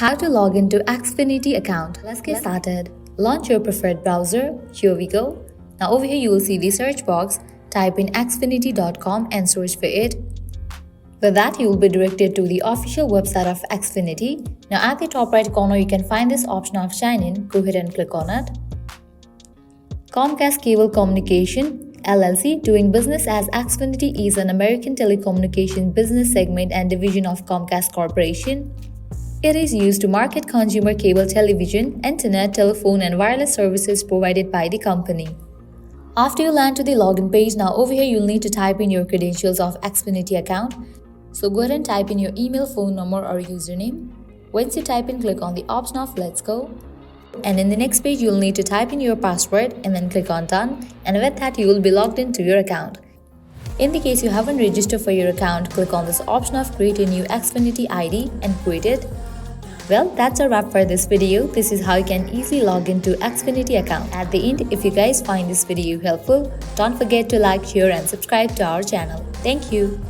How to log into Xfinity account. Let's get started. Launch your preferred browser. Here we go. Now over here you will see the search box. Type in xfinity.com and search for it. With that, you will be directed to the official website of Xfinity. Now at the top right corner, you can find this option of sign in. Go ahead and click on it. Comcast Cable Communication LLC, doing business as Xfinity, is an American telecommunications business segment and division of Comcast Corporation. It is used to market consumer cable television, internet, telephone, and wireless services provided by the company. After you land to the login page, now over here you'll need to type in your credentials of Xfinity account. So go ahead and type in your email, phone number, or username. Once you type in, click on the option of Let's Go. And in the next page, you'll need to type in your password and then click on Done. And with that, you will be logged into your account. In the case you haven't registered for your account, click on this option of Create a new Xfinity ID and create it. Well, that's a wrap for this video. This is how you can easily log into Xfinity account. At the end, if you guys find this video helpful, don't forget to like, share, and subscribe to our channel. Thank you.